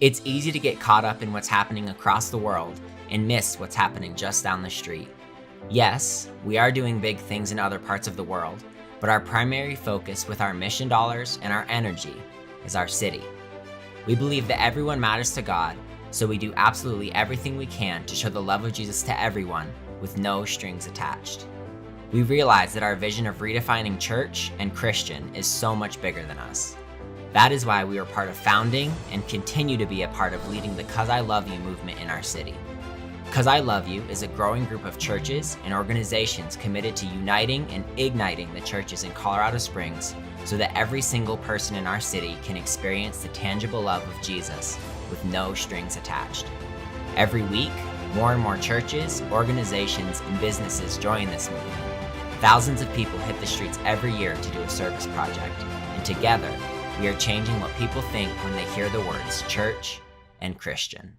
It's easy to get caught up in what's happening across the world and miss what's happening just down the street. Yes, we are doing big things in other parts of the world, but our primary focus with our mission dollars and our energy is our city. We believe that everyone matters to God, so we do absolutely everything we can to show the love of Jesus to everyone with no strings attached. We realize that our vision of redefining church and Christian is so much bigger than us. That is why we are part of founding and continue to be a part of leading the 'Cause I Love You movement in our city. 'Cause I Love You is a growing group of churches and organizations committed to uniting and igniting the churches in Colorado Springs so that every single person in our city can experience the tangible love of Jesus with no strings attached. Every week, more and more churches, organizations, and businesses join this movement. Thousands of people hit the streets every year to do a service project, and together, we are changing what people think when they hear the words church and Christian.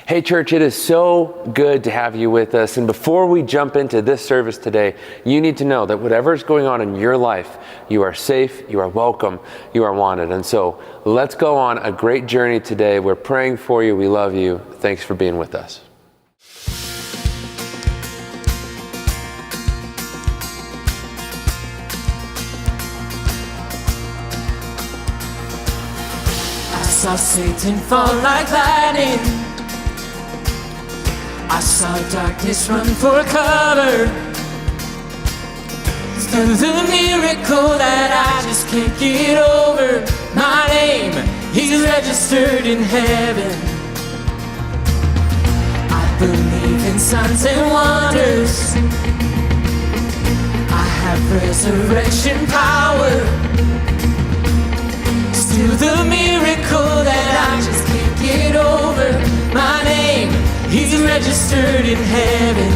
Hey church, it is so good to have you with us. And before we jump into this service today, you need to know that whatever is going on in your life, you are safe, you are welcome, you are wanted. And so let's go on a great journey today. We're praying for you. We love you. Thanks for being with us. I saw Satan fall like lightning. I saw darkness run for cover. Through the miracle that I just can't get over. My name is registered in heaven. I believe in signs and wonders. I have resurrection power. Still the miracle that I just can't get over. My name is registered in heaven.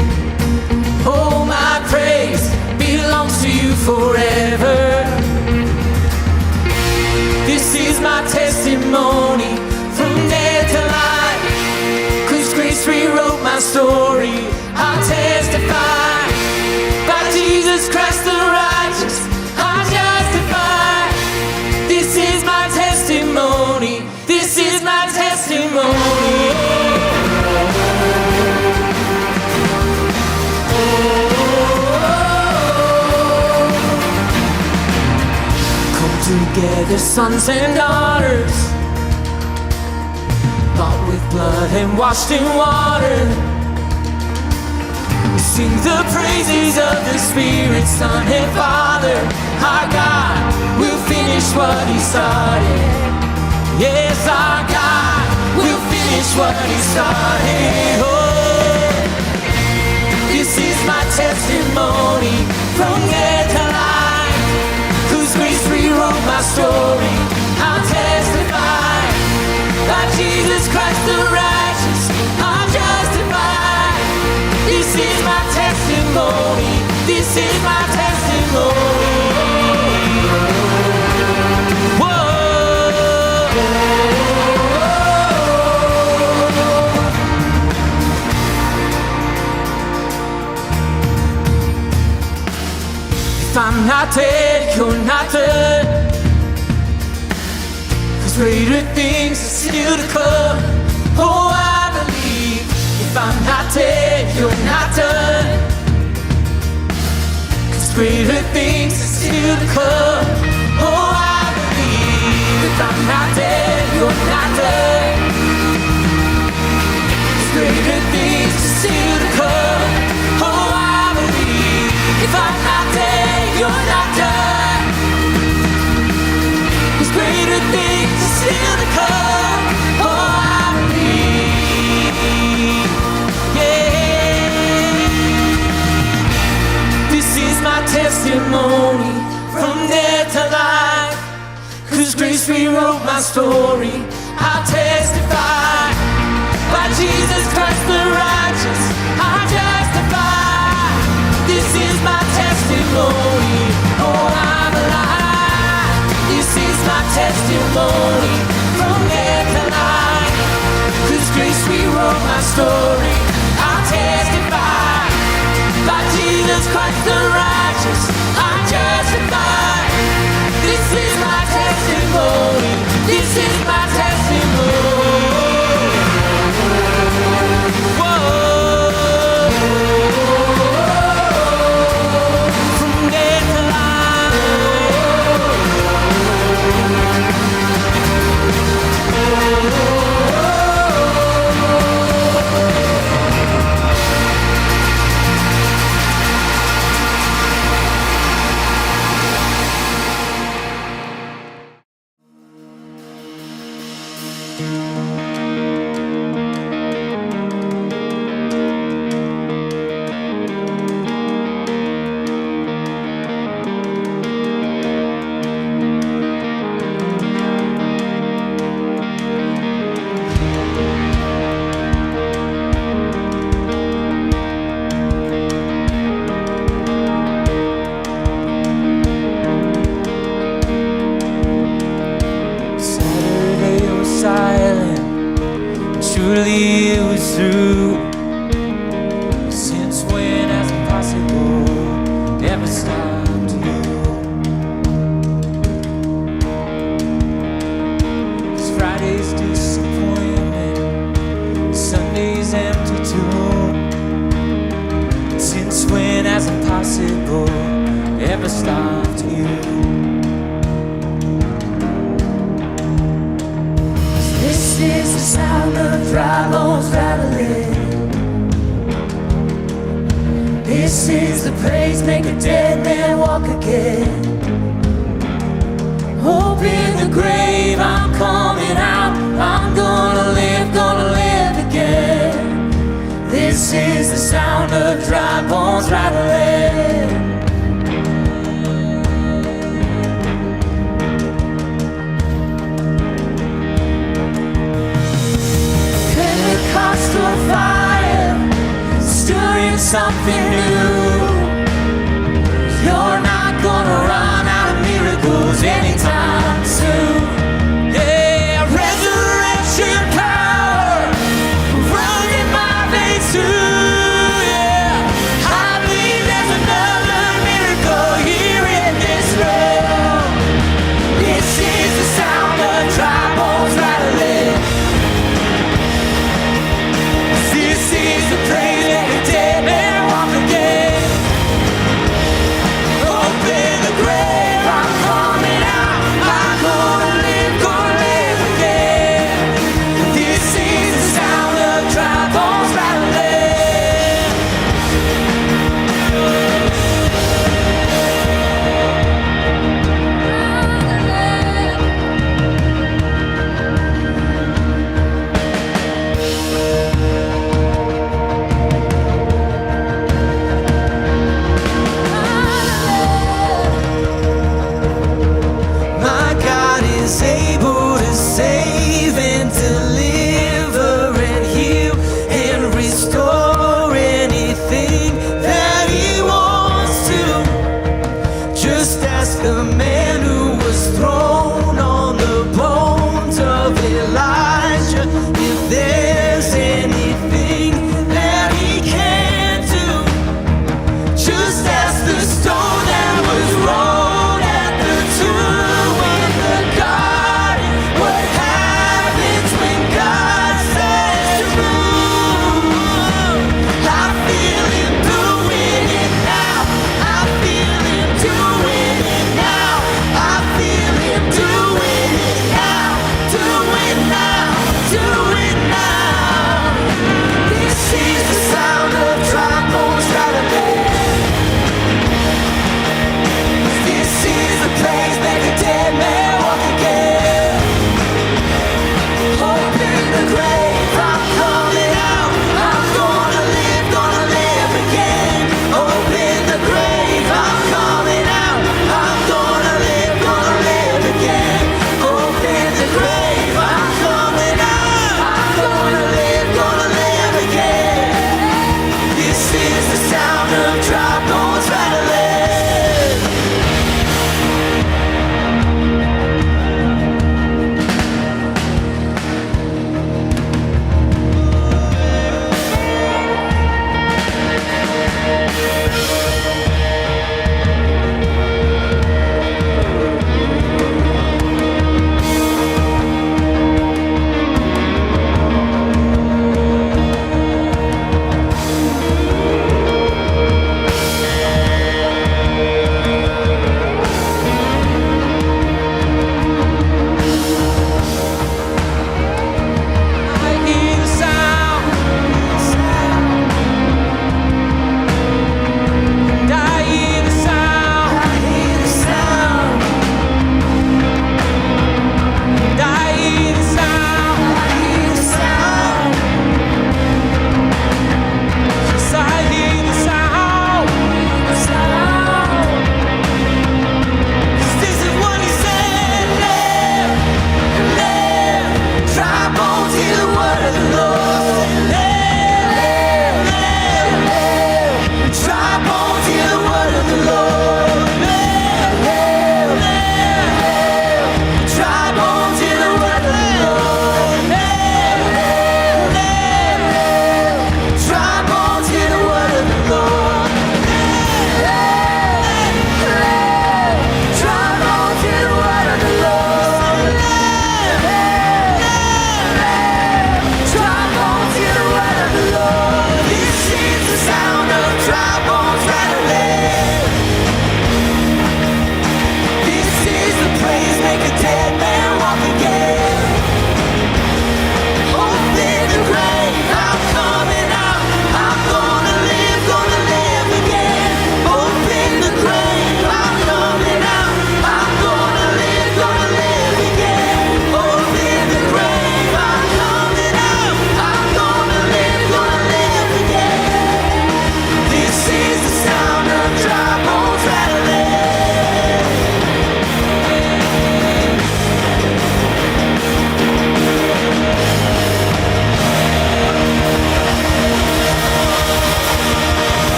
Oh, my praise belongs to you forever. This is my testimony from death to life. 'Cause grace rewrote my story. I'll testify by Jesus Christ the righteous. I'm justified. This is my testimony. This is my testimony. Together, sons and daughters, bought with blood and washed in water. Sing the praises of the Spirit, Son and Father. Our God will finish what He started. Yes, our God will finish what He started. Oh, this is my testimony from death to life. 'Cause grace rewrote my story. I'll testify by Jesus Christ the righteous. I'm justified. This is my testimony. This is my testimony. Whoa. If I'm not dead, you're not done. 'Cause greater things are still to come. Oh, I believe. If I'm not dead, you're not done. 'Cause greater things are still to come. Oh, I believe. If I'm not grace rewrote my story. I'll testify, by Jesus Christ the righteous, I justify. This is my testimony. Oh, I'm alive. This is my testimony. From death to life, 'cause grace rewrote my story. I'll testify, by Jesus Christ the righteous, I justify. This is my testimony. This is my testimony. Surely it was through. Since when has impossible ever stopped you? 'Cause Friday's disappointment, Sunday's empty too. Since when has impossible ever stopped you? This is the sound of dry bones rattling. This is the praise, make a dead man walk again. Hope in the grave, I'm coming out. I'm gonna live again. This is the sound of dry bones rattling. Pentecostal fire, stirring something new. You're not gonna run out of miracles anytime soon. Yeah, resurrection power running my veins too. Yeah, I believe there's another miracle here in this room. This is the sound of dry bones rattling. This is the praise that the dead man walk again.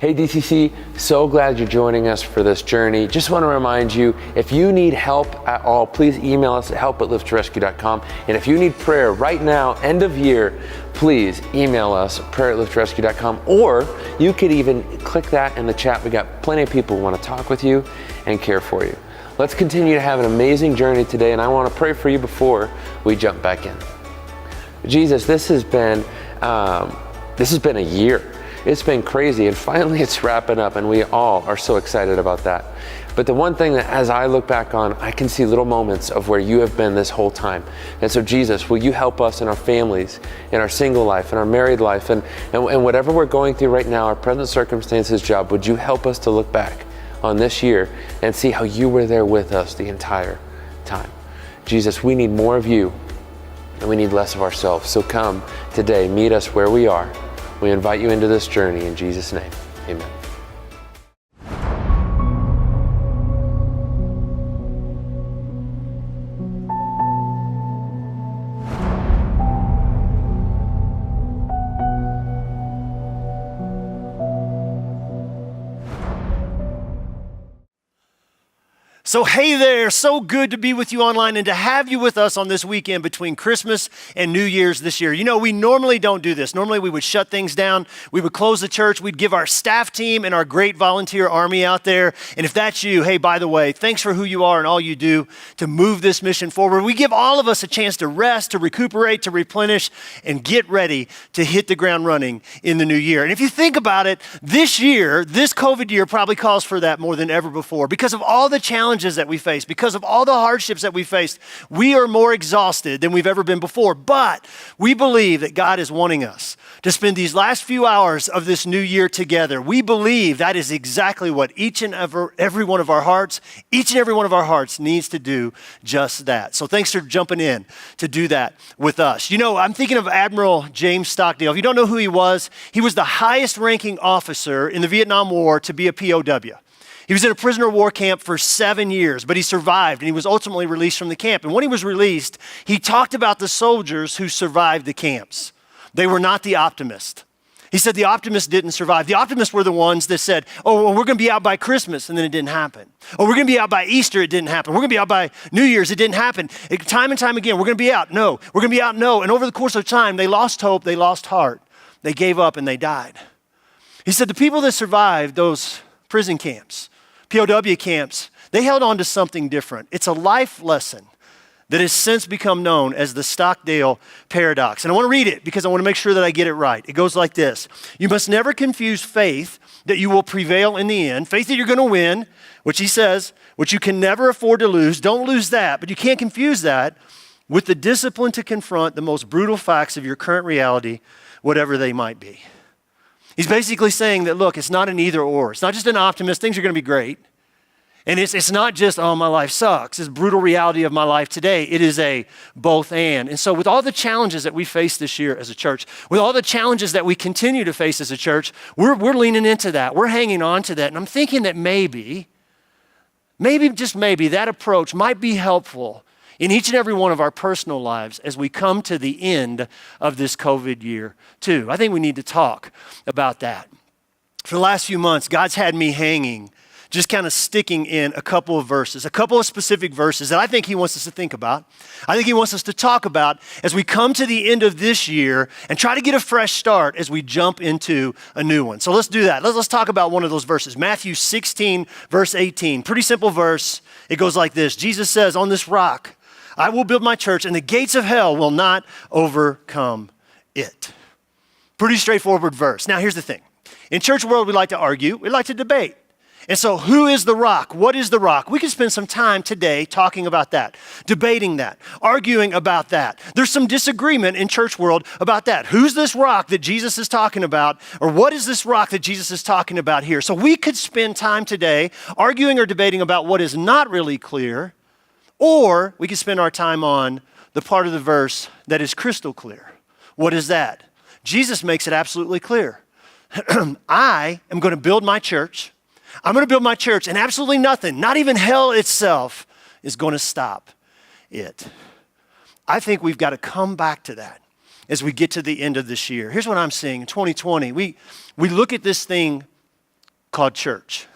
Hey DCC, so glad you're joining us for this journey. Just want to remind you, if you need help at all, please email us at help@liftrescue.com. And if you need prayer right now, end of year, please email us at prayer@liftrescue.com, or you could even click that in the chat. We got plenty of people who want to talk with you and care for you. Let's continue to have an amazing journey today, and I want to pray for you before we jump back in. Jesus, this has been a year. It's been crazy, and finally it's wrapping up, and we all are so excited about that. But the one thing that as I look back on, I can see little moments of where you have been this whole time. And so Jesus, will you help us in our families, in our single life, in our married life, and whatever we're going through right now, our present circumstances, job, would you help us to look back on this year and see how you were there with us the entire time. Jesus, we need more of you, and we need less of ourselves. So come today, meet us where we are. We invite you into this journey in Jesus' name, amen. So hey there, so good to be with you online and to have you with us on this weekend between Christmas and New Year's this year. You know, we normally don't do this. Normally we would shut things down. We would close the church. We'd give our staff team and our great volunteer army out there. And if that's you, hey, by the way, thanks for who you are and all you do to move this mission forward. We give all of us a chance to rest, to recuperate, to replenish, and get ready to hit the ground running in the new year. And if you think about it, this year, this COVID year probably calls for that more than ever before because of all the challenges that we face, because of all the hardships that we faced. We are more exhausted than we've ever been before, but we believe that God is wanting us to spend these last few hours of this new year together. We believe that is exactly what each and every one of our hearts needs to do just that. So thanks for jumping in to do that with us. You know, I'm thinking of Admiral James Stockdale. If you don't know who he was the highest ranking officer in the Vietnam War to be a POW. He was in a prisoner of war camp for 7 years, but he survived and he was ultimately released from the camp. And when he was released, he talked about the soldiers who survived the camps. They were not the optimists. He said the optimists didn't survive. The optimists were the ones that said, oh, well, we're going to be out by Christmas, and then it didn't happen. Oh, we're going to be out by Easter, it didn't happen. We're going to be out by New Year's, it didn't happen. Time and time again, we're going to be out. No, we're going to be out. No. And over the course of time, they lost hope, they lost heart. They gave up and they died. He said the people that survived those prison camps, POW camps, they held on to something different. It's a life lesson that has since become known as the Stockdale paradox. And I want to read it because I want to make sure that I get it right. It goes like this. You must never confuse faith that you will prevail in the end, faith that you're going to win, which he says, which you can never afford to lose. Don't lose that, but you can't confuse that with the discipline to confront the most brutal facts of your current reality, whatever they might be. He's basically saying that, look, it's not an either or. It's not just an optimist. Things are going to be great. And it's not just, oh, my life sucks. It's brutal reality of my life today. It is a both and. And so with all the challenges that we face this year as a church, with all the challenges that we continue to face as a church, we're leaning into that. We're hanging on to that. And I'm thinking that maybe, just maybe, that approach might be helpful in each and every one of our personal lives as we come to the end of this COVID year too. I think we need to talk about that. For the last few months, God's had me hanging, just kind of sticking in a couple of verses, a couple of specific verses that I think he wants us to think about. I think he wants us to talk about as we come to the end of this year and try to get a fresh start as we jump into a new one. So let's do that. Let's talk about one of those verses. Matthew 16, verse 18. Pretty simple verse. It goes like this. Jesus says, on this rock, I will build my church, and the gates of hell will not overcome it. Pretty straightforward verse. Now, here's the thing. In church world, we like to argue. We like to debate. And so who is the rock? What is the rock? We can spend some time today talking about that, debating that, arguing about that. There's some disagreement in church world about that. Who's this rock that Jesus is talking about? Or what is this rock that Jesus is talking about here? So we could spend time today arguing or debating about what is not really clear, or we could spend our time on the part of the verse that is crystal clear. What is that? Jesus makes it absolutely clear. I am going to build my church. I'm going to build my church, and absolutely nothing, not even hell itself, is going to stop it. I think we've got to come back to that as we get to the end of this year. Here's what I'm seeing. In 2020, we look at this thing called church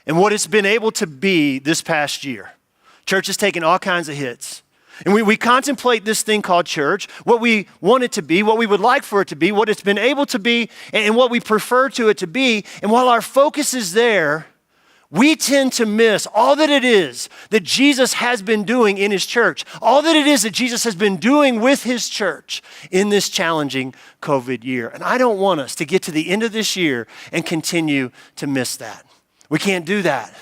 and what it's been able to be this past year. Church has taken all kinds of hits. And we contemplate this thing called church, what we want it to be, what we would like for it to be, what it's been able to be, and what we prefer to it to be. And while our focus is there, we tend to miss all that it is that Jesus has been doing in his church, all that it is that Jesus has been doing with his church in this challenging COVID year. And I don't want us to get to the end of this year and continue to miss that. We can't do that.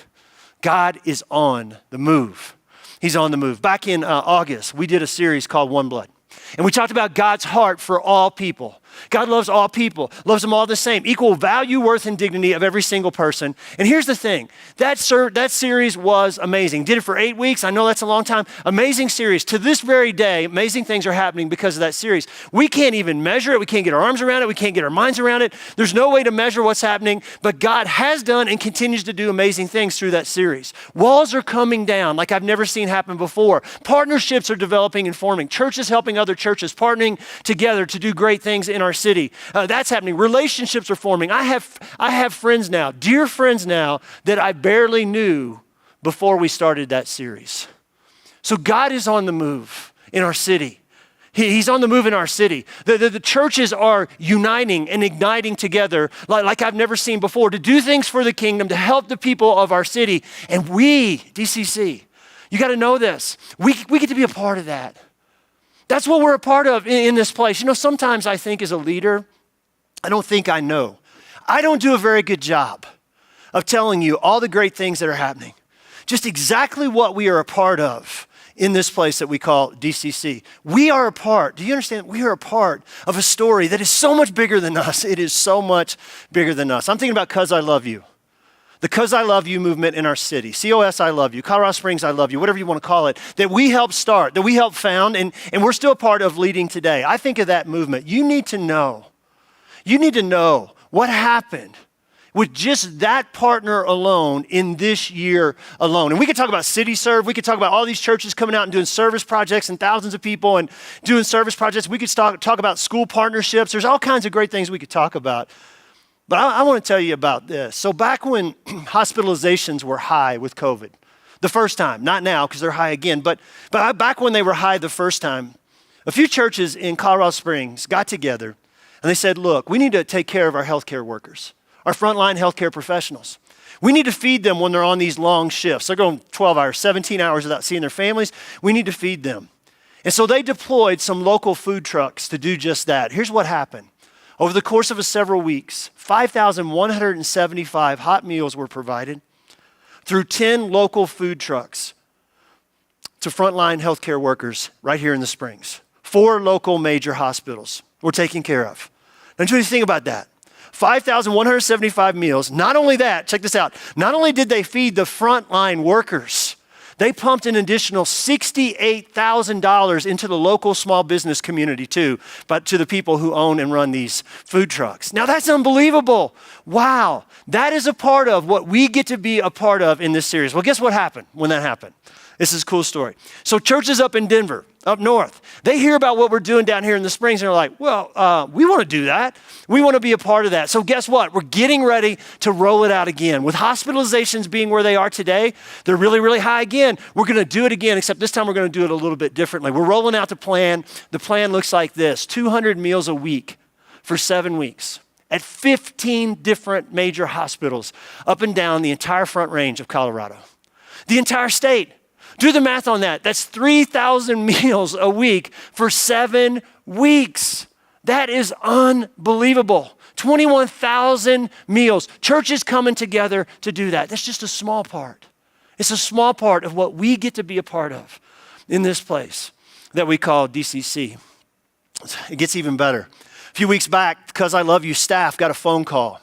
God is on the move. He's on the move. Back in August, we did a series called One Blood. And we talked about God's heart for all people. God loves all people, loves them all the same, equal value, worth, and dignity of every single person. And here's the thing, that series was amazing. Did it for 8 weeks. I know that's a long time. Amazing series. To this very day, amazing things are happening because of that series. We can't even measure it. We can't get our arms around it. We can't get our minds around it. There's no way to measure what's happening, but God has done and continues to do amazing things through that series. Walls are coming down like I've never seen happen before. Partnerships are developing and forming. Churches helping other churches, partnering together to do great things in our city. That's happening. Relationships are forming. I have friends now, dear friends now, that I barely knew before we started that series. So God is on the move in our city. He's on the move in our city. The churches are uniting and igniting together like I've never seen before to do things for the kingdom, to help the people of our city. And we, DCC, you got to know this. We get to be a part of that. That's what we're a part of in this place. You know, sometimes I think as a leader, I don't think I know. I don't do a very good job of telling you all the great things that are happening. Just exactly what we are a part of in this place that we call DCC. We are a part, do you understand? We are a part of a story that is so much bigger than us. It is so much bigger than us. I'm thinking about 'Cause I Love You. The 'Cause I Love You movement in our city. COS I Love You, Colorado Springs I Love You, whatever you want to call it, that we helped start, that we helped found, and we're still a part of leading today. I think of that movement. You need to know what happened with just that partner alone in this year alone. And we could talk about City Serve. We could talk about all these churches coming out and doing service projects and thousands of people and doing service projects. We could talk about school partnerships. There's all kinds of great things we could talk about. But I want to tell you about this. So back when hospitalizations were high with COVID, the first time, not now because they're high again, but back when they were high the first time, a few churches in Colorado Springs got together and they said, look, we need to take care of our healthcare workers, our frontline healthcare professionals. We need to feed them when they're on these long shifts. They're going 12 hours, 17 hours without seeing their families. We need to feed them. And so they deployed some local food trucks to do just that. Here's what happened. Over the course of several weeks, 5,175 hot meals were provided through 10 local food trucks to frontline healthcare workers right here in the Springs. 4 local major hospitals were taken care of. Now, what do you think about that? 5,175 meals. Not only that, check this out. Not only did they feed the frontline workers, they pumped an additional $68,000 into the local small business community too, but to the people who own and run these food trucks. Now that's unbelievable. Wow. That is a part of what we get to be a part of in this series. Well, guess what happened when that happened? This is a cool story. So churches up in Denver, up north, they hear about what we're doing down here in the Springs and they're like, well, we want to do that. We want to be a part of that. So guess what? We're getting ready to roll it out again. With hospitalizations being where they are today, they're really, really high again. We're going to do it again, except this time we're going to do it a little bit differently. We're rolling out the plan. The plan looks like this: 200 meals a week for 7 weeks at 15 different major hospitals up and down the entire Front Range of Colorado. The entire state. Do the math on that. That's 3,000 meals a week for 7 weeks. That is unbelievable. 21,000 meals. Churches coming together to do that. That's just a small part. It's a small part of what we get to be a part of in this place that we call DCC. It gets even better. A few weeks back, 'Cause I Love You staff got a phone call.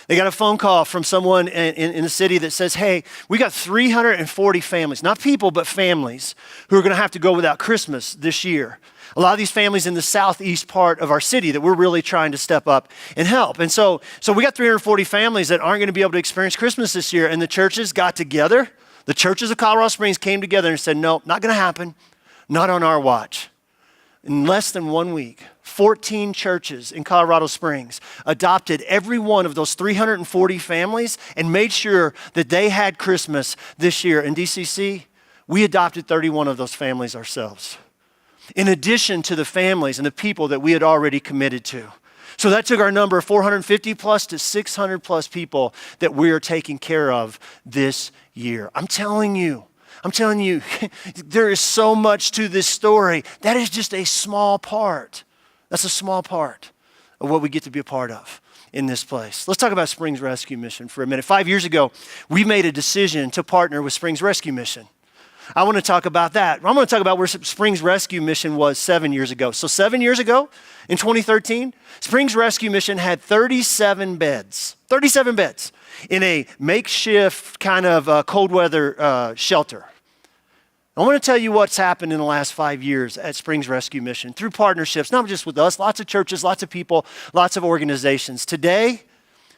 They got a phone call from someone in the city that says, hey, we got 340 families, not people, but families who are going to have to go without Christmas this year. A lot of these families in the southeast part of our city that we're really trying to step up and help. And so we got 340 families that aren't going to be able to experience Christmas this year. And the churches got together. The churches of Colorado Springs came together and said, no, not going to happen. Not on our watch. In less than 1 week, 14 churches in Colorado Springs adopted every one of those 340 families and made sure that they had Christmas this year. In DCC, we adopted 31 of those families ourselves, in addition to the families and the people that we had already committed to. So that took our number of 450 plus to 600 plus people that we are taking care of this year. I'm telling you, there is so much to this story. That is just a small part. That's a small part of what we get to be a part of in this place. Let's talk about Springs Rescue Mission for a minute. 5 years ago, we made a decision to partner with Springs Rescue Mission. I want to talk about that. I'm going to talk about where Springs Rescue Mission was 7 years ago. So 7 years ago, in 2013, Springs Rescue Mission had 37 beds. 37 beds in a makeshift kind of cold weather shelter. I want to tell you what's happened in the last 5 years at Springs Rescue Mission through partnerships, not just with us, lots of churches, lots of people, lots of organizations. Today,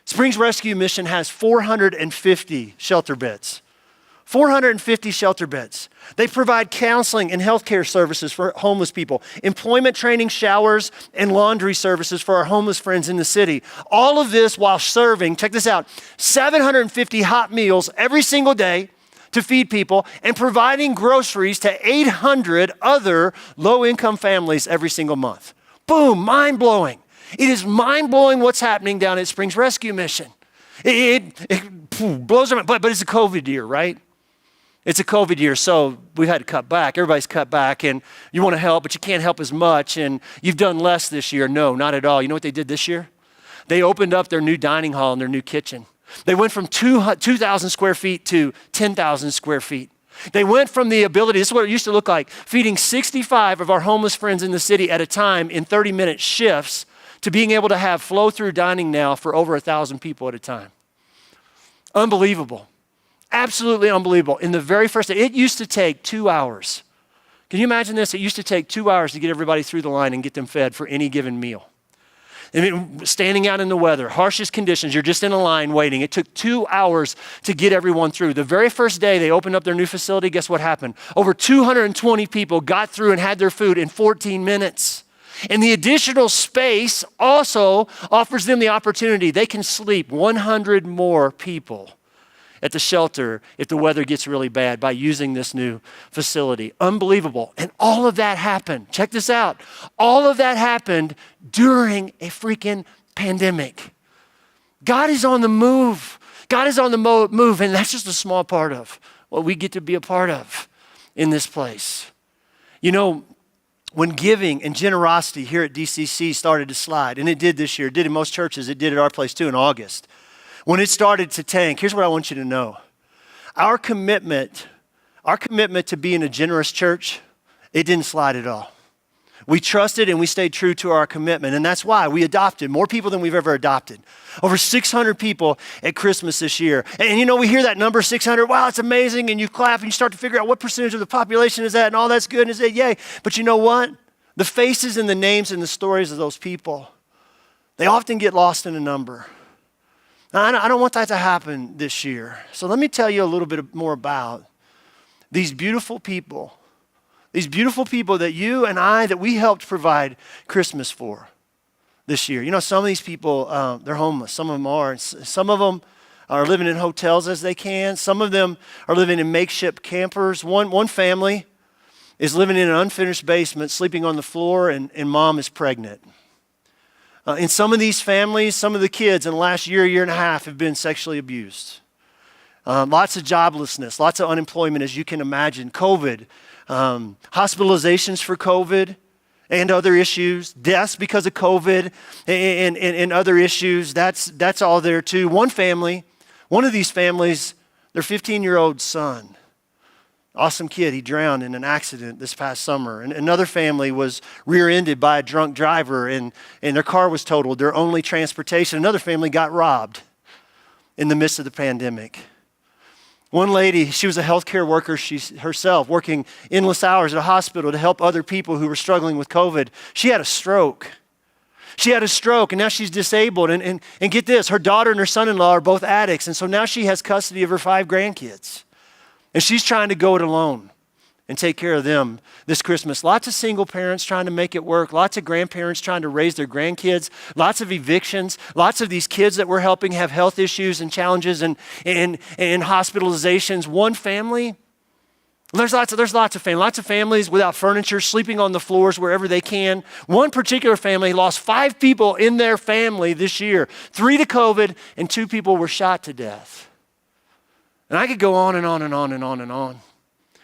Springs Rescue Mission has 450 shelter beds. 450 shelter beds. They provide counseling and healthcare services for homeless people, employment training, showers, and laundry services for our homeless friends in the city. All of this while serving, check this out, 750 hot meals every single day to feed people and providing groceries to 800 other low-income families every single month. Boom, mind-blowing. It is mind-blowing what's happening down at Springs Rescue Mission. It blows our mind, but it's a COVID year, right? It's a COVID year, so we've had to cut back. Everybody's cut back, and you want to help, but you can't help as much, and you've done less this year. No, not at all. You know what they did this year? They opened up their new dining hall and their new kitchen. They went from 2,000 square feet to 10,000 square feet. They went from the ability, this is what it used to look like, feeding 65 of our homeless friends in the city at a time in 30-minute shifts to being able to have flow-through dining now for over 1,000 people at a time. Unbelievable. Absolutely unbelievable. In the very first day, it used to take 2 hours. Can you imagine this? It used to take 2 hours to get everybody through the line and get them fed for any given meal. I mean, standing out in the weather, harshest conditions, you're just in a line waiting. It took 2 hours to get everyone through. The very first day they opened up their new facility, guess what happened? Over 220 people got through and had their food in 14 minutes. And the additional space also offers them the opportunity. They can sleep 100 more people at the shelter if the weather gets really bad by using this new facility. Unbelievable. And all of that happened. Check this out. All of that happened during a freaking pandemic. God is on the move. God is on the move, and that's just a small part of what we get to be a part of in this place. You know, when giving and generosity here at DCC started to slide, and it did this year, it did in most churches, it did at our place too in August. When it started to tank, here's what I want you to know. Our commitment to being a generous church, it didn't slide at all. We trusted and we stayed true to our commitment, and that's why we adopted more people than we've ever adopted. Over 600 people at Christmas this year. And you know, we hear that number 600, wow, it's amazing, and you clap and you start to figure out what percentage of the population is that, and all that's good, and say, yay. But you know what? The faces and the names and the stories of those people, they often get lost in a number. Now, I don't want that to happen this year. So let me tell you a little bit more about these beautiful people that you and I, that we helped provide Christmas for this year. You know, some of these people, they're homeless. Some of them are. Some of them are living in hotels as they can. Some of them are living in makeshift campers. One family is living in an unfinished basement, sleeping on the floor, and mom is pregnant. In some of these families, some of the kids in the last year and a half have been sexually abused. Lots of joblessness, lots of unemployment, as you can imagine. COVID, hospitalizations for COVID and other issues, deaths because of COVID and other issues. That's all there too. One of these families, their 15-year-old son, awesome kid, he drowned in an accident this past summer. And another family was rear-ended by a drunk driver and their car was totaled, their only transportation. Another family got robbed in the midst of the pandemic. One lady, she was a healthcare worker herself, working endless hours at a hospital to help other people who were struggling with COVID. She had a stroke. And now she's disabled. And get this, her daughter and her son-in-law are both addicts. And so now she has custody of her 5 grandkids. And she's trying to go it alone. and take care of them this Christmas. Lots of single parents trying to make it work. Lots of grandparents trying to raise their grandkids. Lots of evictions. Lots of these kids that we're helping have health issues and challenges and hospitalizations. One family, there's lots of families without furniture, sleeping on the floors wherever they can. One particular family lost 5 people in their family this year. 3 to COVID and 2 people were shot to death. And I could go on and on and on and on and on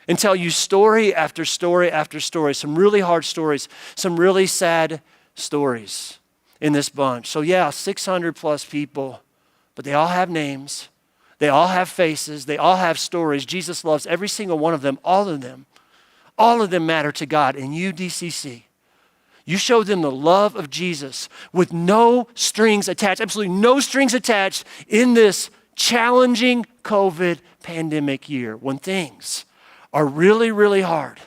and tell you story after story after story, some really hard stories, some really sad stories in this bunch. So yeah, 600 plus people, but they all have names. They all have faces. They all have stories. Jesus loves every single one of them, all of them. All of them matter to God. And you, DCC, you show them the love of Jesus with no strings attached, absolutely no strings attached in this challenging COVID pandemic year when things are really, really hard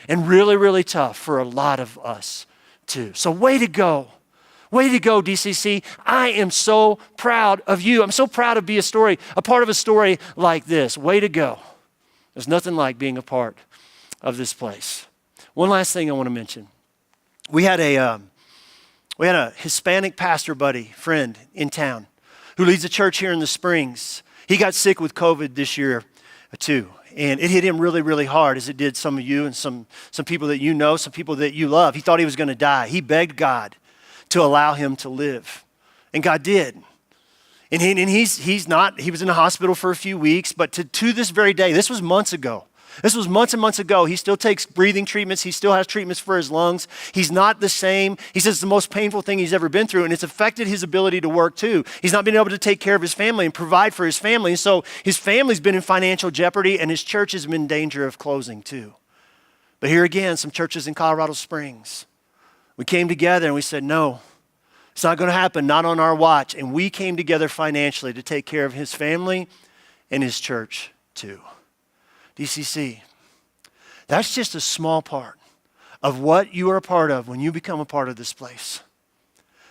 and really, really tough for a lot of us too. So way to go. Way to go, DCC. I am so proud of you. I'm so proud to be a part of a story like this. Way to go. There's nothing like being a part of this place. One last thing I want to mention. We had a Hispanic pastor buddy, friend in town who leads a church here in the Springs. He got sick with COVID this year too. And it hit him really, really hard, as it did some of you and some people that you know, some people that you love. He thought he was going to die. He begged God to allow him to live. And God did. And he was in the hospital for a few weeks, but to this very day, this was months ago. This was months and months ago. He still takes breathing treatments. He still has treatments for his lungs. He's not the same. He says it's the most painful thing he's ever been through, and it's affected his ability to work too. He's not been able to take care of his family and provide for his family. And so his family's been in financial jeopardy, and his church has been in danger of closing too. But here again, some churches in Colorado Springs, we came together and we said, no, it's not going to happen, not on our watch. And we came together financially to take care of his family and his church too. DCC, that's just a small part of what you are a part of when you become a part of this place.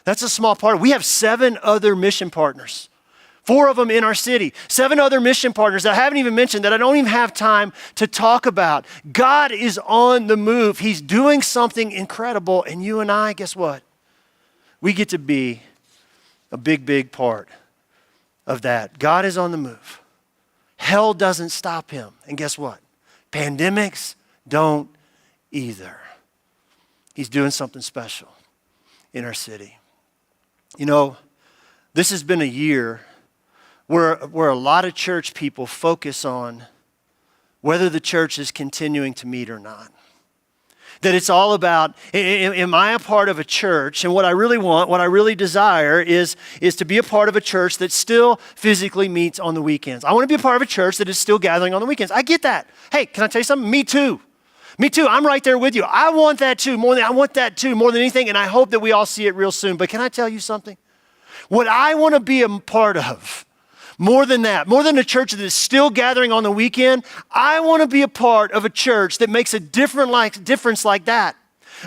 That's a small part. We have 7 other mission partners, 4 of them in our city, 7 other mission partners that I haven't even mentioned, that I don't even have time to talk about. God is on the move. He's doing something incredible. And you and I, guess what? We get to be a big, big part of that. God is on the move. Hell doesn't stop him. And guess what? Pandemics don't either. He's doing something special in our city. You know, this has been a year where a lot of church people focus on whether the church is continuing to meet or not. That it's all about, am I a part of a church? And what I really want, what I really desire is to be a part of a church that still physically meets on the weekends. I want to be a part of a church that is still gathering on the weekends. I get that. Hey, can I tell you something? Me too. Me too. I'm right there with you. I want that too more than anything, and I hope that we all see it real soon. But can I tell you something? What I want to be a part of, more than that, more than a church that is still gathering on the weekend, I want to be a part of a church that makes a difference like that.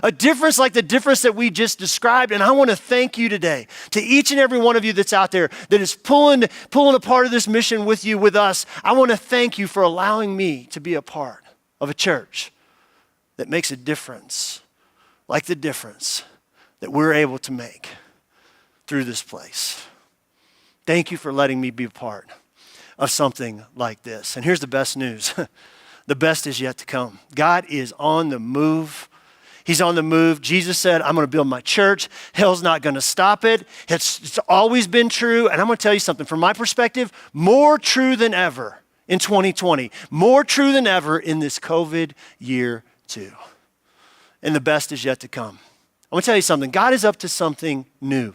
A difference like the difference that we just described. And I want to thank you today, to each and every one of you that's out there that is pulling a part of this mission with you, with us. I want to thank you for allowing me to be a part of a church that makes a difference, like the difference that we're able to make through this place. Thank you for letting me be a part of something like this. And here's the best news. The best is yet to come. God is on the move. He's on the move. Jesus said, I'm going to build my church. Hell's not going to stop it. It's always been true. And I'm going to tell you something. From my perspective, more true than ever in 2020. More true than ever in this COVID year too. And the best is yet to come. I'm going to tell you something. God is up to something new.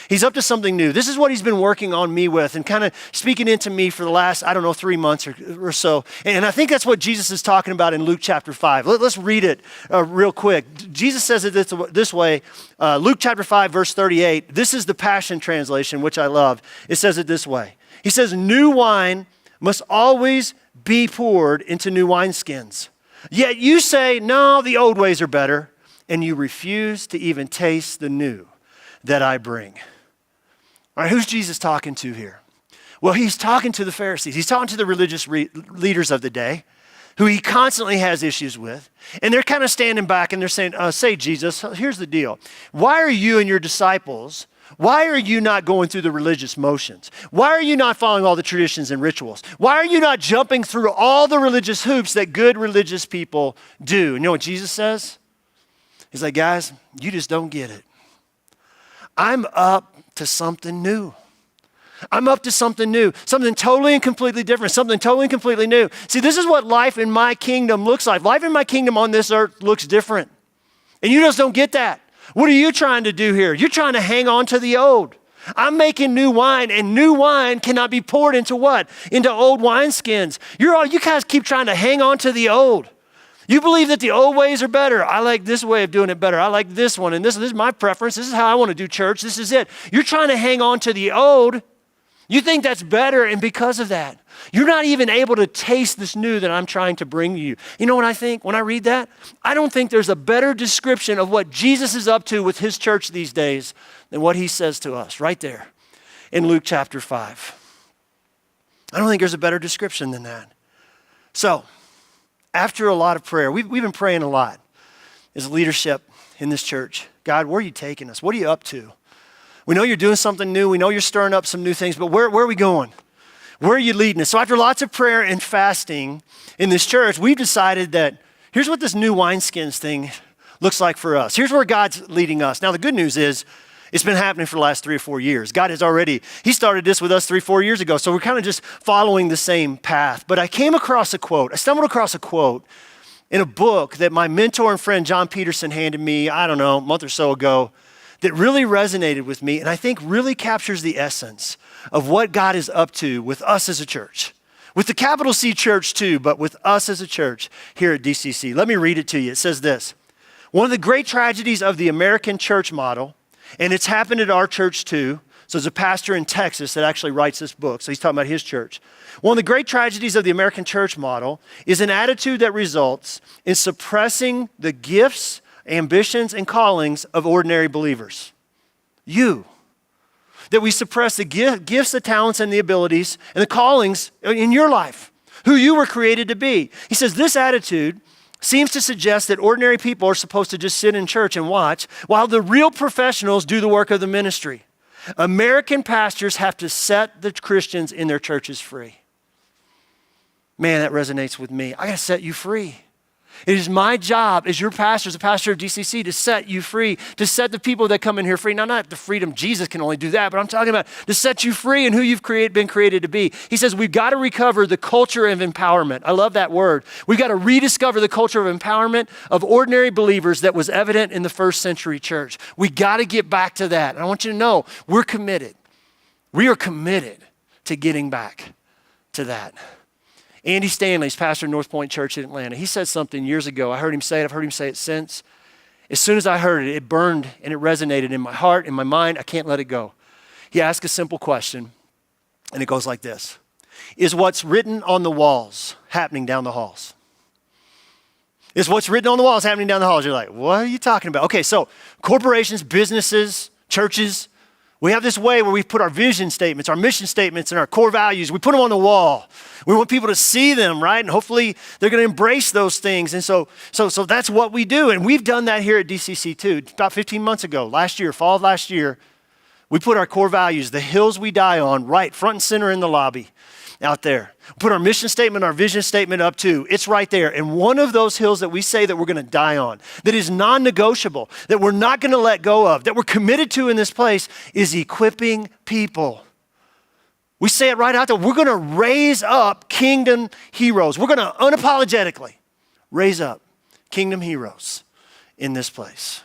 He's up to something new. This is what he's been working on me with and kind of speaking into me for the last, 3 months or so. And I think that's what Jesus is talking about in Luke chapter 5. Let's read it real quick. Jesus says it this way, Luke chapter 5, verse 38. This is the Passion Translation, which I love. It says it this way. He says, new wine must always be poured into new wineskins. Yet you say, no, the old ways are better, and you refuse to even taste the new that I bring. All right, who's Jesus talking to here? Well, he's talking to the Pharisees. He's talking to the religious leaders of the day. who he constantly has issues with. And they're kind of standing back and they're saying, say, Jesus, here's the deal. Why are you and your disciples, why are you not going through the religious motions? Why are you not following all the traditions and rituals? Why are you not jumping through all the religious hoops that good religious people do? You know what Jesus says? He's like, guys, you just don't get it. I'm up to something new. I'm up to something new, something totally and completely different, something totally and completely new. See, this is what life in my kingdom looks like. Life in my kingdom on this earth looks different. And you just don't get that. What are you trying to do here? You're trying to hang on to the old. I'm making new wine, and new wine cannot be poured into what? Into old wineskins. You guys keep trying to hang on to the old. You believe that the old ways are better. I like this way of doing it better. I like this one, and this is my preference. This is how I want to do church. This is it. You're trying to hang on to the old. You think that's better, and because of that, you're not even able to taste this new that I'm trying to bring you. You know what I think when I read that? I don't think there's a better description of what Jesus is up to with his church these days than what he says to us right there in Luke chapter 5. I don't think there's a better description than that. So, after a lot of prayer, we've been praying a lot as leadership in this church. God, where are you taking us? What are you up to? We know you're doing something new. We know you're stirring up some new things, but where are we going? Where are you leading us? So after lots of prayer and fasting in this church, we've decided that here's what this new wineskins thing looks like for us. Here's where God's leading us. Now, the good news is it's been happening for the last 3 or 4 years. God has already, he started this with us 3 or 4 years ago, so we're kind of just following the same path. But I stumbled across a quote in a book that my mentor and friend John Peterson handed me, I don't know, a month or so ago, that really resonated with me and I think really captures the essence of what God is up to with us as a church. With the capital C church too, but with us as a church here at DCC. Let me read it to you. It says this: one of the great tragedies of the American church model, and it's happened at our church too. So there's a pastor in Texas that actually writes this book. So he's talking about his church. One of the great tragedies of the American church model is an attitude that results in suppressing the gifts, ambitions, and callings of ordinary believers. That we suppress the gifts, the talents, and the abilities, and the callings in your life, who you were created to be. He says this attitude seems to suggest that ordinary people are supposed to just sit in church and watch, while the real professionals do the work of the ministry. American pastors have to set the Christians in their churches free. Man, that resonates with me. I got to set you free. It is my job as your pastor, as a pastor of DCC, to set you free, to set the people that come in here free. Now, not the freedom, Jesus can only do that, but I'm talking about to set you free and who you've been created to be. He says we've got to recover the culture of empowerment. I love that word. We've got to rediscover the culture of empowerment of ordinary believers that was evident in the first century church. We got to get back to that. And I want you to know we're committed. We are committed to getting back to that. Andy Stanley's pastor of North Point Church in Atlanta. He said something years ago. I heard him say it. I've heard him say it since. As soon as I heard it, it burned and it resonated in my heart, in my mind. I can't let it go. He asked a simple question, and it goes like this: is what's written on the walls happening down the halls? Is what's written on the walls happening down the halls? You're like, what are you talking about? Okay, so corporations, businesses, churches, we have this way where we put our vision statements, our mission statements, and our core values. We put them on the wall. We want people to see them, right? And hopefully they're going to embrace those things. And so that's what we do. And we've done that here at DCC too. About 15 months ago, fall of last year, we put our core values, the hills we die on, right front and center in the lobby out there. Put our mission statement, our vision statement up too. It's right there. And one of those hills that we say that we're going to die on, that is non-negotiable, that we're not going to let go of, that we're committed to in this place, is equipping people. We say it right out there. We're going to raise up kingdom heroes. We're going to unapologetically raise up kingdom heroes in this place.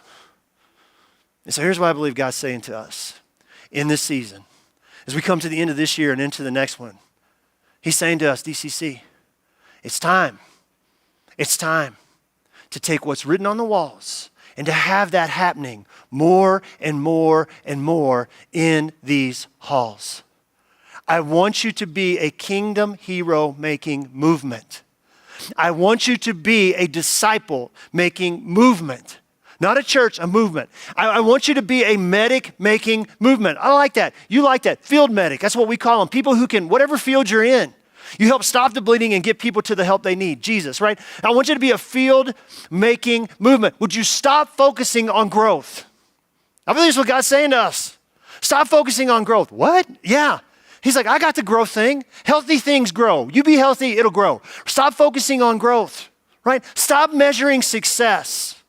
And so here's what I believe God's saying to us in this season. As we come to the end of this year and into the next one, He's saying to us, DCC, it's time. It's time to take what's written on the walls and to have that happening more and more and more in these halls. I want you to be a kingdom hero making movement. I want you to be a disciple making movement. Not a church, a movement. I want you to be a medic making movement. I like that. You like that. Field medic. That's what we call them. People who can, whatever field you're in, You help stop the bleeding and get people to the help they need, Jesus, right? I want you to be a field-making movement. Would you stop focusing on growth? I believe that's what God's saying to us. Stop focusing on growth. What? Yeah. He's like, I got the growth thing. Healthy things grow. You be healthy, it'll grow. Stop focusing on growth, right? Stop measuring success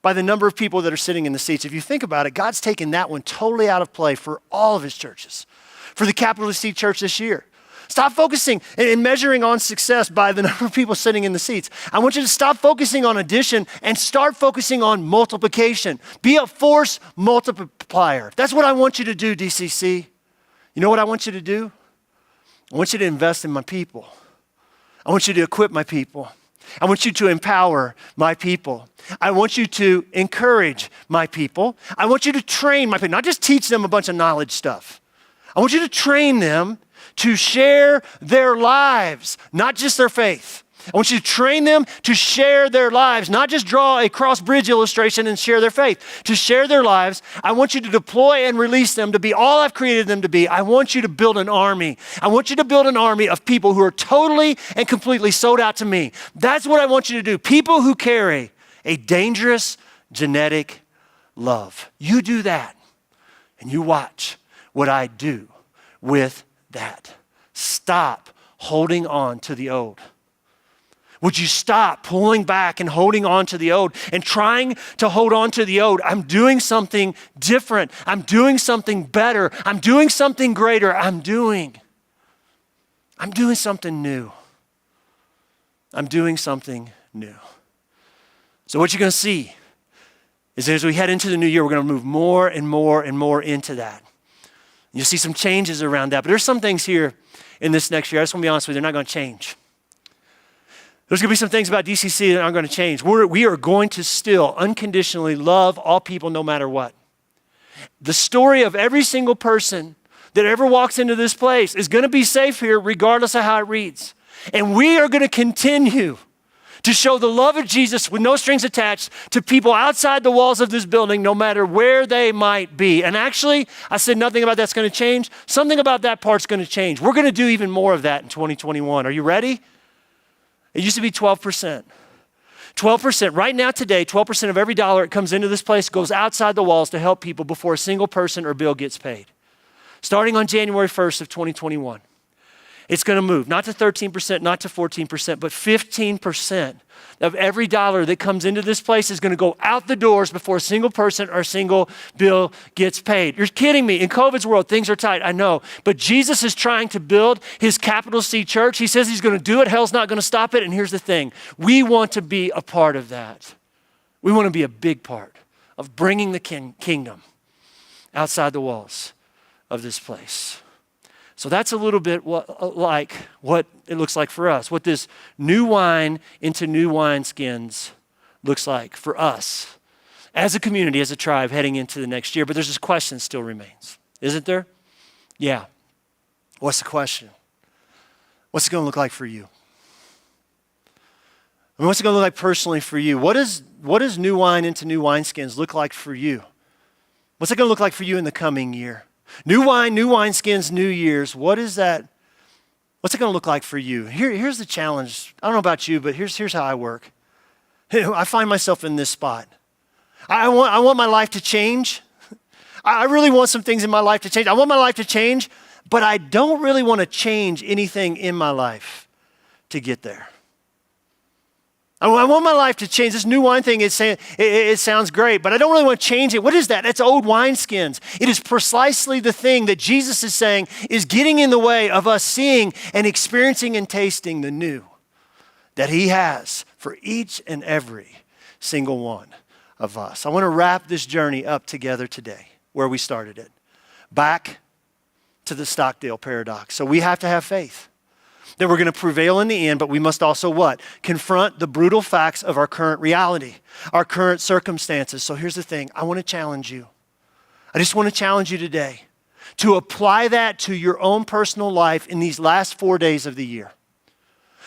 by the number of people that are sitting in the seats. If you think about it, God's taken that one totally out of play for all of his churches, for the Capital C Church this year. Stop focusing and measuring on success by the number of people sitting in the seats. I want you to stop focusing on addition and start focusing on multiplication. Be a force multiplier. That's what I want you to do, DCC. You know what I want you to do? I want you to invest in my people. I want you to equip my people. I want you to empower my people. I want you to encourage my people. I want you to train my people, not just teach them a bunch of knowledge stuff. I want you to train them to share their lives, not just their faith. I want you to train them to share their lives, not just draw a cross bridge illustration and share their faith, to share their lives. I want you to deploy and release them to be all I've created them to be. I want you to build an army. I want you to build an army of people who are totally and completely sold out to me. That's what I want you to do. People who carry a dangerous genetic love. You do that, and you watch what I do with that. Stop holding on to the old. Would you stop pulling back and holding on to the old and trying to hold on to the old? I'm doing something different. I'm doing something better. I'm doing something greater. I'm doing something new. I'm doing something new. So what you're going to see is that as we head into the new year, we're going to move more and more and more into that. You'll see some changes around that. But there's some things here in this next year, I just want to be honest with you, they're not going to change. There's going to be some things about DCC that aren't going to change. We are going to still unconditionally love all people no matter what. The story of every single person that ever walks into this place is going to be safe here regardless of how it reads. And we are going to continue to show the love of Jesus with no strings attached to people outside the walls of this building, no matter where they might be. And actually, I said nothing about that's going to change. Something about that part's going to change. We're going to do even more of that in 2021. Are you ready? It used to be 12%. 12%, right now today, 12% of every dollar that comes into this place goes outside the walls to help people before a single person or bill gets paid. Starting on January 1st of 2021. It's going to move, not to 13%, not to 14%, but 15% of every dollar that comes into this place is going to go out the doors before a single person or a single bill gets paid. You're kidding me. In COVID's world, things are tight, I know. But Jesus is trying to build his Capital C Church. He says he's going to do it. Hell's not going to stop it. And here's the thing. We want to be a part of that. We want to be a big part of bringing the kingdom outside the walls of this place. So that's a little bit like what it looks like for us, what this new wine into new wineskins looks like for us as a community, as a tribe heading into the next year. But there's this question still remains, isn't there? Yeah. What's the question? What's it going to look like for you? I mean, what's it going to look like personally for you? What does new wine into new wineskins look like for you? What's it going to look like for you in the coming year? New wine, new wineskins, new years. What is that? What's it going to look like for you? Here's the challenge. I don't know about you, but here's how I work. I find myself in this spot. I want my life to change. I really want some things in my life to change. I want my life to change, but I don't really want to change anything in my life to get there. I want my life to change. This new wine thing, it sounds great, but I don't really want to change it. What is that? It's old wineskins. It is precisely the thing that Jesus is saying is getting in the way of us seeing and experiencing and tasting the new that he has for each and every single one of us. I want to wrap this journey up together today where we started it. Back to the Stockdale paradox. So we have to have faith that we're going to prevail in the end, but we must also what? Confront the brutal facts of our current reality, our current circumstances. So here's the thing. I want to challenge you. I just want to challenge you today to apply that to your own personal life in these last 4 days of the year.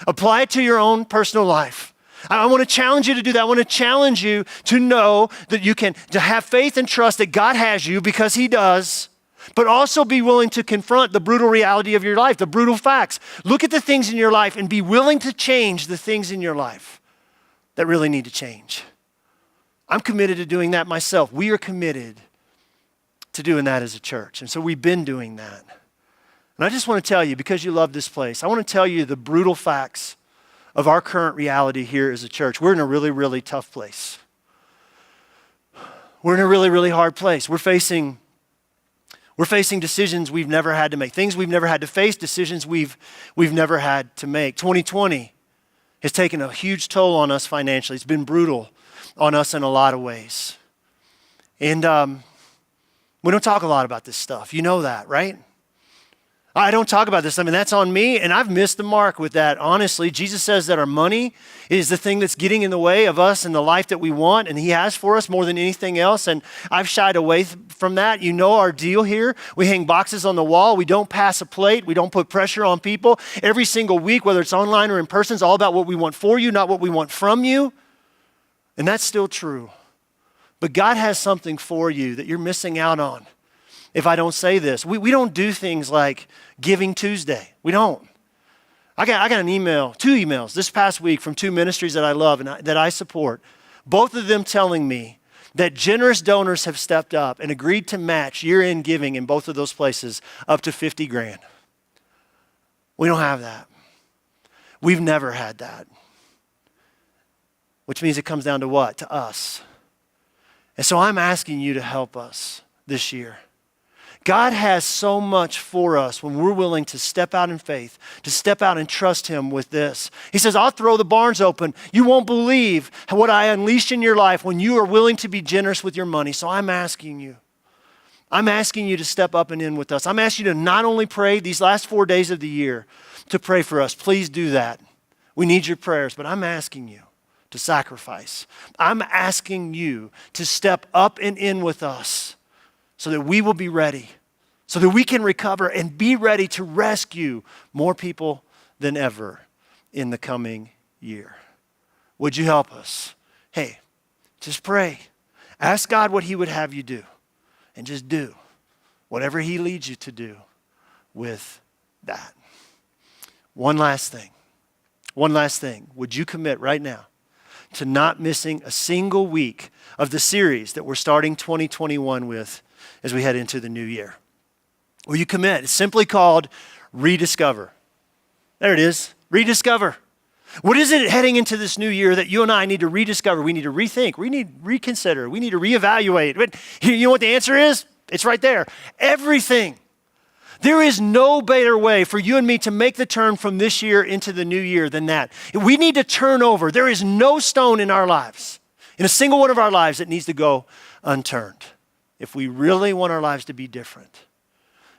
Apply it to your own personal life. I want to challenge you to do that. I want to challenge you to know that you can to have faith and trust that God has you because he does. but also be willing to confront the brutal reality of your life, the brutal facts. Look at the things in your life and be willing to change the things in your life that really need to change. I'm committed to doing that myself. We are committed to doing that as a church. And so we've been doing that. And I just want to tell you, because you love this place, I want to tell you the brutal facts of our current reality here as a church. We're in a really, really tough place. We're in a really, really hard place. We're facing decisions we've never had to make, things we've never had to face, decisions we've never had to make. 2020 has taken a huge toll on us financially. It's been brutal on us in a lot of ways. And we don't talk a lot about this stuff. You know that, right? I don't talk about this. I mean, that's on me, and I've missed the mark with that, honestly. Jesus says that our money is the thing that's getting in the way of us and the life that we want, and he has for us more than anything else, and I've shied away from that. You know our deal here. We hang boxes on the wall. We don't pass a plate. We don't put pressure on people. Every single week, whether it's online or in person, it's all about what we want for you, not what we want from you, and that's still true. But God has something for you that you're missing out on. If I don't say this, we don't do things like Giving Tuesday. We don't. I got an email, 2 emails this past week from 2 ministries that I love and that I support. Both of them telling me that generous donors have stepped up and agreed to match year-end giving in both of those places up to $50,000. We don't have that. We've never had that. Which means it comes down to what? To us. And so I'm asking you to help us this year. God has so much for us when we're willing to step out in faith, to step out and trust him with this. He says, I'll throw the barns open. You won't believe what I unleash in your life when you are willing to be generous with your money. So I'm asking you to step up and in with us. I'm asking you to not only pray these last 4 days of the year, to pray for us. Please do that. We need your prayers, but I'm asking you to sacrifice. I'm asking you to step up and in with us, so that we will be ready, so that we can recover and be ready to rescue more people than ever in the coming year. Would you help us? Hey, just pray. Ask God what he would have you do, and just do whatever he leads you to do with that. One last thing. Would you commit right now to not missing a single week of the series that we're starting 2021 with as we head into the new year? Will you commit? It's simply called Rediscover. There it is, Rediscover. What is it heading into this new year that you and I need to rediscover? We need to rethink, we need to reconsider, we need to reevaluate. But you know what the answer is? It's right there. Everything. There is no better way for you and me to make the turn from this year into the new year than that. We need to turn over. There is no stone in our lives, in a single one of our lives, that needs to go unturned. If we really want our lives to be different,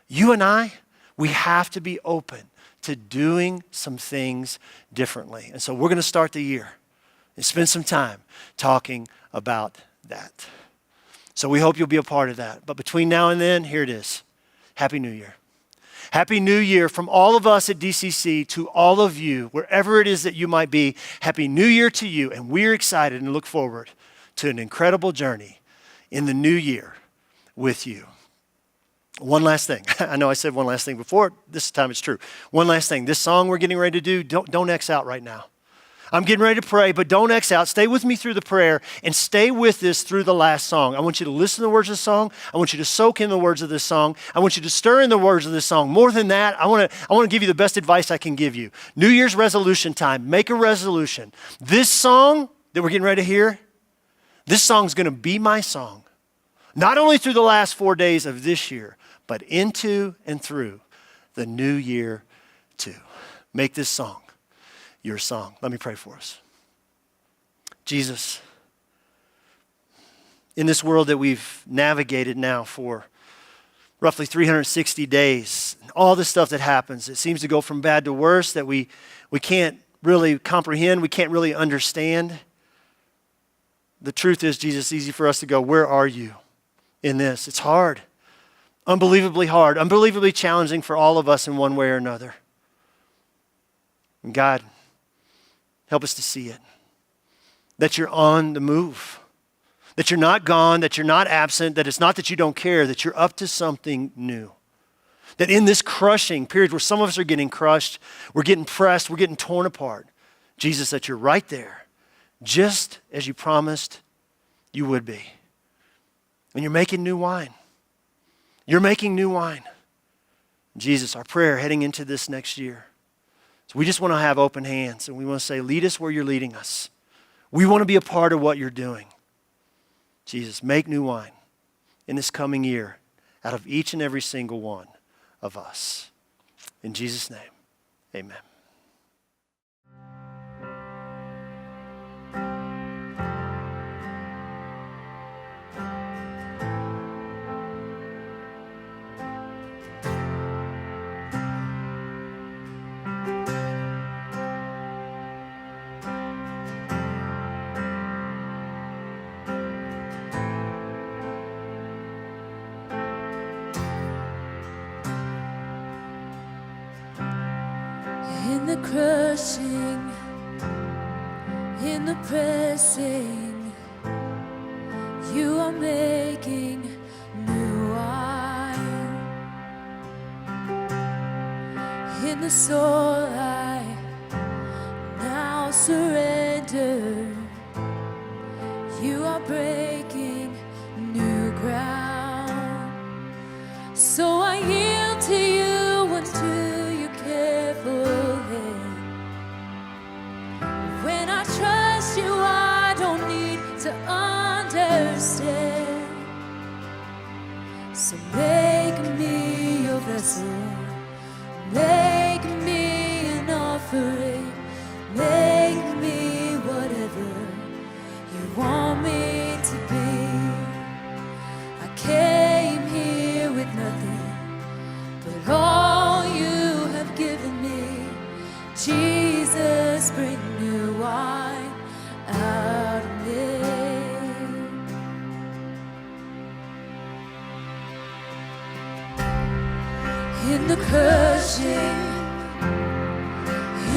you and I, we have to be open to doing some things differently. And so we're going to start the year and spend some time talking about that. So we hope you'll be a part of that. But between now and then, here it is. Happy New Year. Happy New Year from all of us at DCC to all of you, wherever it is that you might be. Happy New Year to you. And we're excited and look forward to an incredible journey in the new year with you. One last thing. I know I said one last thing before. This time it's true. One last thing. This song we're getting ready to do, don't X out right now. I'm getting ready to pray, but don't X out. Stay with me through the prayer and stay with this through the last song. I want you to listen to the words of the song. I want you to soak in the words of this song. I want you to stir in the words of this song. More than that, I want to give you the best advice I can give you. New Year's resolution time. Make a resolution. This song that we're getting ready to hear, this song's going to be my song. Not only through the last 4 days of this year, but into and through the new year too. Make this song your song. Let me pray for us. Jesus, in this world that we've navigated now for roughly 360 days, all the stuff that happens, it seems to go from bad to worse that we can't really comprehend, we can't really understand. The truth is, Jesus, it's easy for us to go, where are you in this? It's hard, unbelievably challenging for all of us in one way or another. And God, help us to see it, that you're on the move, that you're not gone, that you're not absent, that it's not that you don't care, that you're up to something new. That in this crushing period where some of us are getting crushed, we're getting pressed, we're getting torn apart, Jesus, that you're right there, just as you promised you would be. And you're making new wine. You're making new wine. Jesus, our prayer heading into this next year. So we just want to have open hands and we want to say, lead us where you're leading us. We want to be a part of what you're doing. Jesus, make new wine in this coming year out of each and every single one of us. In Jesus' name, amen. In the crushing, in the pressing, you are making new wine. In the soul I now surrender, you are breaking new ground. So I yield to you unto your careful hand. When I trust you, I don't need to understand. So make me your vessel, make me an offering, make me whatever you want me to be. I came here with nothing but all you have given me. Jesus, bring new wine out of me. In the crushing,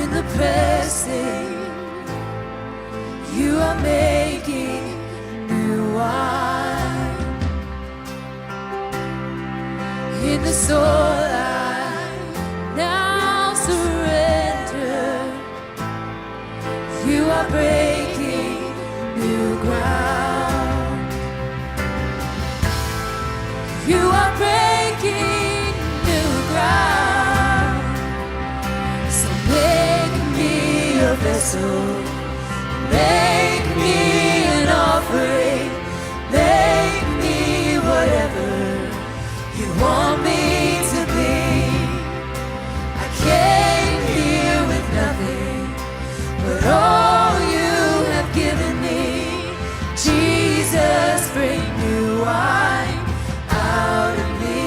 in the pressing, you are making new wine. In the soul I now surrender, you are breaking new ground. You are breaking new ground. So make me your vessel, make me an offering, make me whatever you want me to be. I came here with nothing but all you have given me. Jesus, bring new wine out of me.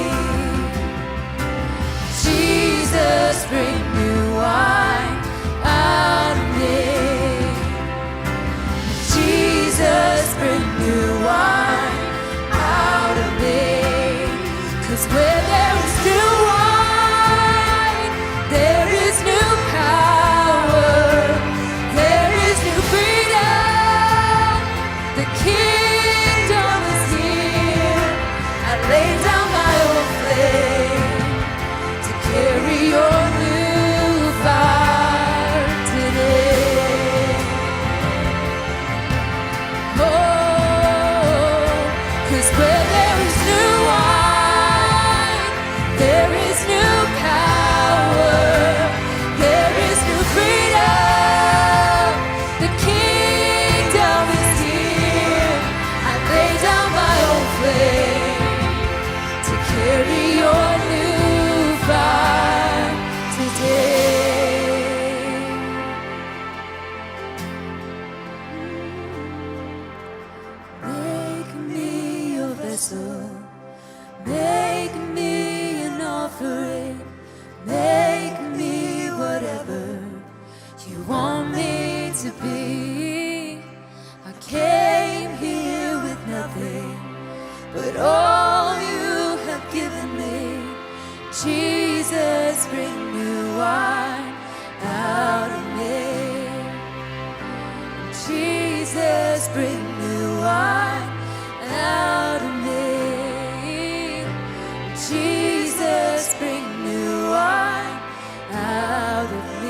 Jesus, bring new wine out of me. Jesus, bring new wine out of me. 'Cause where there is new wine, there is new power, there is new freedom. The kingdom is here. I lay down my old flame to carry your new fire today. Oh, 'cause where there is new wine, there is new power, there is new freedom. The kingdom is here. I lay down my old flame to carry your new fire today. Make me your vessel, make me an offering, make me whatever you want me to be. I came here with nothing but all you have given me. Jesus, bring new wine out of me. Jesus, bring new wine Jesus, bring new wine out of me.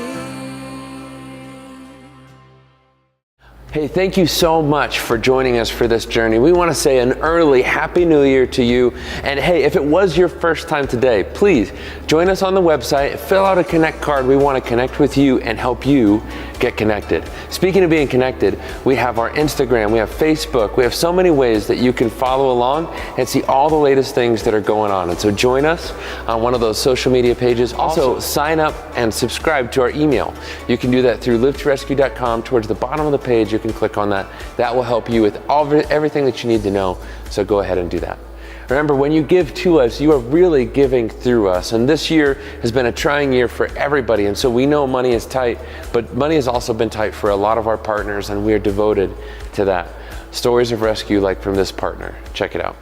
Hey, thank you so much for joining us for this journey. We want to say an early Happy New Year to you. And hey, if it was your first time today, please join us on the website, fill out a Connect card. We want to connect with you and help you get connected. Speaking of being connected, we have our Instagram, we have Facebook, we have so many ways that you can follow along and see all the latest things that are going on. And so join us on one of those social media pages. Also, sign up and subscribe to our email. You can do that through liveToRescue.com. Towards the bottom of the page, you can click on that. That will help you with everything that you need to know. So go ahead and do that. Remember, when you give to us, you are really giving through us. And this year has been a trying year for everybody. And so we know money is tight, but money has also been tight for a lot of our partners, and we are devoted to that. Stories of rescue like from this partner. Check it out.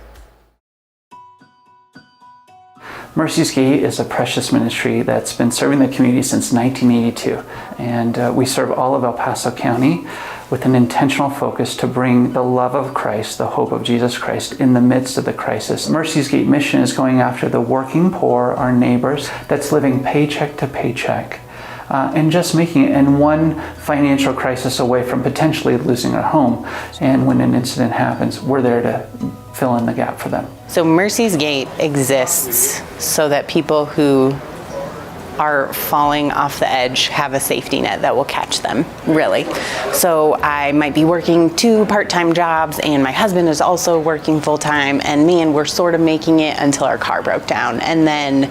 Mercy's Gate is a precious ministry that's been serving the community since 1982. And we serve all of El Paso County with an intentional focus to bring the love of Christ, the hope of Jesus Christ, in the midst of the crisis. Mercy's Gate mission is going after the working poor, our neighbors, that's living paycheck to paycheck, and just making it in one financial crisis away from potentially losing their home. And when an incident happens, we're there to fill in the gap for them. So Mercy's Gate exists so that people who are falling off the edge have a safety net that will catch them, really. So I might be working 2 part-time jobs and my husband is also working full-time, and man, we're sort of making it until our car broke down. And then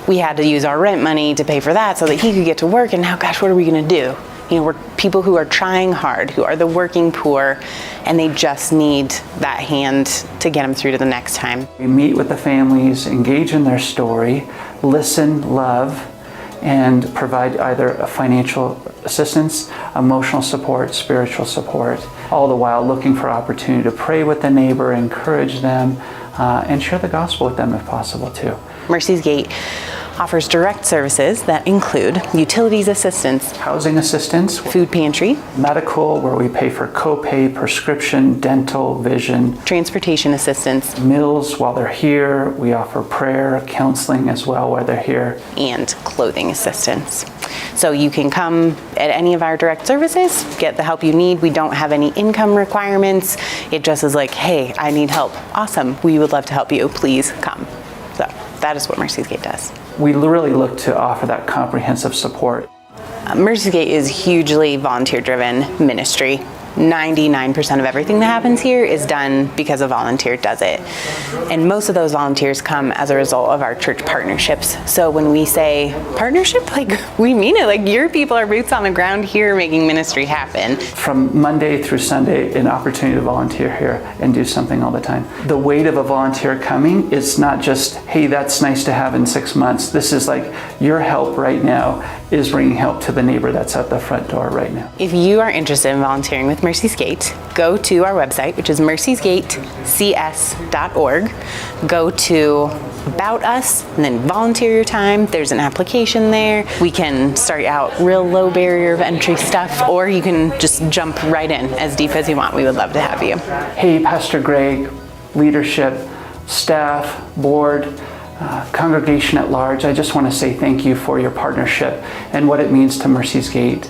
we had to use our rent money to pay for that so that he could get to work, and now, gosh, what are we gonna do? You know, we're people who are trying hard, who are the working poor, and they just need that hand to get them through to the next time. We meet with the families, engage in their story, listen, love, and provide either a financial assistance, emotional support, spiritual support, all the while looking for opportunity to pray with the neighbor, encourage them, and share the gospel with them if possible too. Mercy's Gate offers direct services that include utilities assistance, Housing assistance, food pantry, medical, where we pay for copay, prescription, dental, vision, transportation assistance, meals while they're here. We offer prayer, counseling as well while they're here. and clothing assistance. So you can come at any of our direct services, get the help you need. We don't have any income requirements. It just is like, hey, I need help. Awesome, we would love to help you. Please come. So that is what Mercy's Gate does. We really look to offer that comprehensive support. Mercy's Gate is hugely volunteer-driven ministry. 99% of everything that happens here is done because a volunteer does it. And most of those volunteers come as a result of our church partnerships. So when we say partnership, like we mean it. Like your people are boots on the ground here making ministry happen. From Monday through Sunday, an opportunity to volunteer here and do something all the time. The weight of a volunteer coming is not just, hey, that's nice to have in 6 months. This is like your help right now is bringing help to the neighbor that's at the front door right now. If you are interested in volunteering with Mercy's Gate, go to our website, which is mercysgatecs.org. Go to About Us and then volunteer your time. There's an application there. We can start out real low barrier of entry stuff, or you can just jump right in as deep as you want. We would love to have you. Hey, Pastor Greg, leadership, staff, board, congregation at large, I just want to say thank you for your partnership and what it means to Mercy's Gate.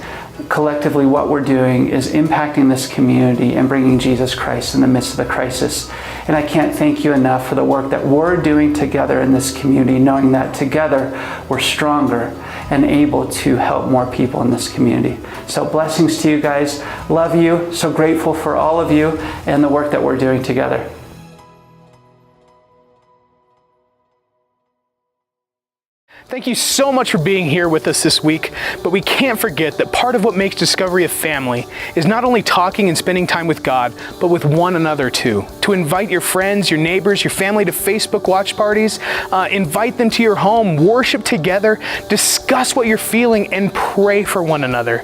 Collectively, what we're doing is impacting this community and bringing Jesus Christ in the midst of the crisis. And I can't thank you enough for the work that we're doing together in this community, knowing that together we're stronger and able to help more people in this community. So blessings to you guys. Love you. So grateful for all of you and the work that we're doing together. Thank you so much for being here with us this week, but we can't forget that part of what makes Discovery a family is not only talking and spending time with God, but with one another too. To invite your friends, your neighbors, your family to Facebook watch parties, invite them to your home, worship together, discuss what you're feeling, and pray for one another.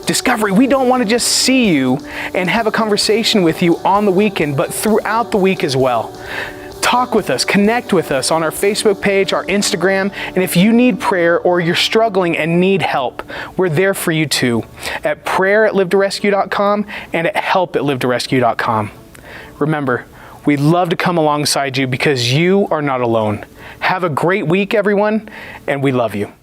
Discovery, we don't want to just see you and have a conversation with you on the weekend, but throughout the week as well. Talk with us, connect with us on our Facebook page, our Instagram, and if you need prayer or you're struggling and need help, we're there for you too at prayer@livetorescue.com and at help@livetorescue.com. Remember, We'd love to come alongside you because you are not alone. Have a great week, everyone, and we love you.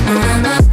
Thank you.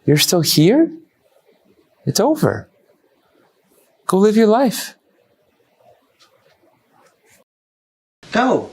You're still here? It's over. Go live your life. Go.